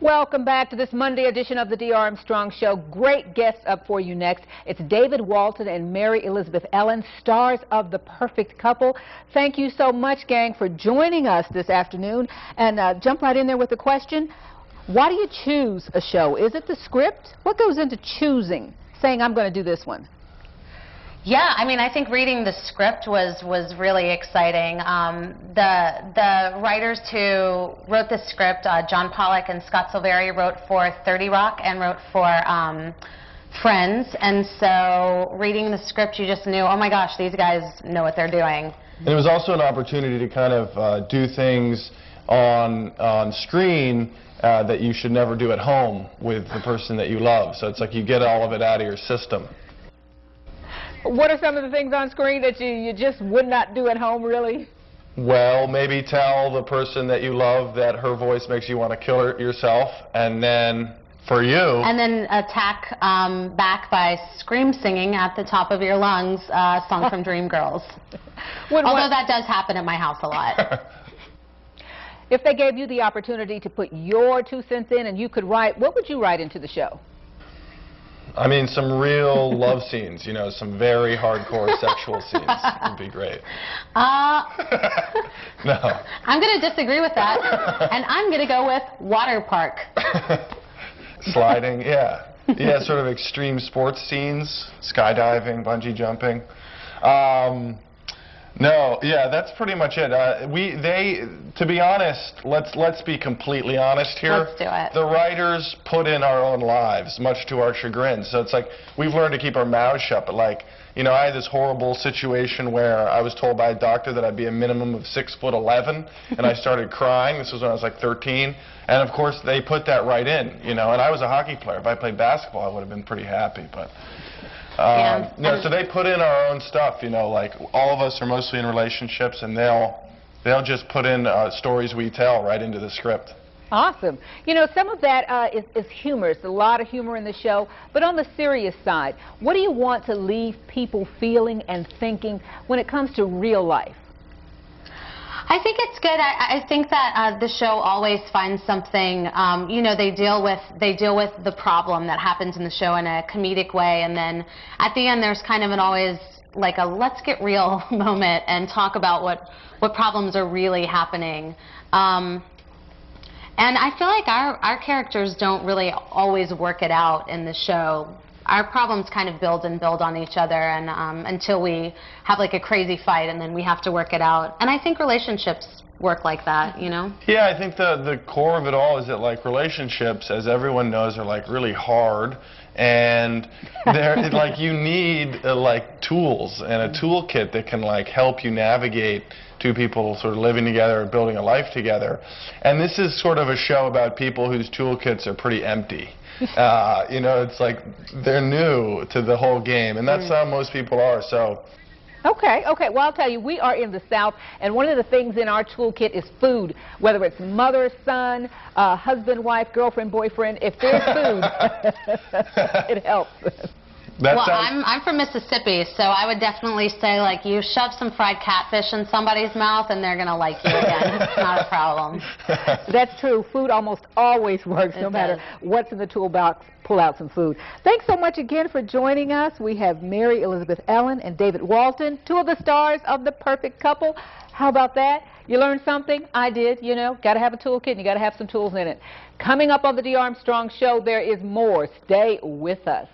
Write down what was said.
Welcome back to this Monday edition of the Dee Armstrong Show. Great guests up for you next. It's David Walton and Mary Elizabeth Ellen, stars of The Perfect Couple. Thank you so much, gang, for joining us this afternoon. And jump right in there with the question, why do you choose a show? Is it the script? What goes into choosing, saying I'm going to do this one? Yeah, I mean, I think reading the script was really exciting. The writers who wrote the script, John Pollock and Scott Silveri, wrote for 30 Rock and wrote for Friends. And so reading the script, you just knew, oh my gosh, these guys know what they're doing. And it was also an opportunity to kind of do things on screen that you should never do at home with the person that you love. So it's like you get all of it out of your system. What are some of the things on screen that you just would not do at home, really? Well, maybe tell the person that you love that her voice makes you want to kill yourself, and then for you... And then attack back by scream singing at the top of your lungs, song from Dreamgirls. Although that does happen at my house a lot. If they gave you the opportunity to put your 2 cents in and you could write, what would you write into the show? I mean, some real love scenes, you know, some very hardcore sexual scenes would be great. No. I'm going to disagree with that, and I'm going to go with water park. Sliding, yeah. Yeah, sort of extreme sports scenes, skydiving, bungee jumping. No, yeah, that's pretty much it. To be honest, let's be completely honest here. Let's do it. The writers put in our own lives, much to our chagrin. So it's like we've learned to keep our mouths shut. But like, you know, I had this horrible situation where I was told by a doctor that I'd be a minimum of 6'11", and I started crying. This was when I was like 13, and of course they put that right in, you know. And I was a hockey player. If I played basketball, I would have been pretty happy, but. Yeah. No, so they put in our own stuff, you know, like all of us are mostly in relationships, and they'll just put in stories we tell right into the script. Awesome. You know, some of that is humorous, a lot of humor in the show, but on the serious side, what do you want to leave people feeling and thinking when it comes to real life? I think it's good. I think that the show always finds something. You know, they deal with the problem that happens in the show in a comedic way, and then at the end there's kind of an always like a let's get real moment and talk about what problems are really happening. And I feel like our characters don't really always work it out in the show. Our problems kind of build and build on each other, and until we have like a crazy fight, and then we have to work it out. And I think relationships work like that, you know? Yeah, I think the core of it all is that like relationships, as everyone knows, are like really hard, and they're like you need like tools and a toolkit that can like help you navigate two people sort of living together and building a life together. And this is sort of a show about people whose toolkits are pretty empty. You know, it's like they're new to the whole game, and that's how most people are. So. Okay. Well, I'll tell you, we are in the South, and one of the things in our toolkit is food. Whether it's mother, son, husband, wife, girlfriend, boyfriend, if there's food, it helps. Well, I'm from Mississippi, so I would definitely say, like, you shove some fried catfish in somebody's mouth and they're going to like you again. It's not a problem. That's true. Food almost always works, no matter what's in the toolbox. Pull out some food. Thanks so much again for joining us. We have Mary Elizabeth Ellen and David Walton, 2 of the stars of The Perfect Couple. How about that? You learned something? I did, you know. Got to have a toolkit and you got to have some tools in it. Coming up on the Dee Armstrong Show, there is more. Stay with us.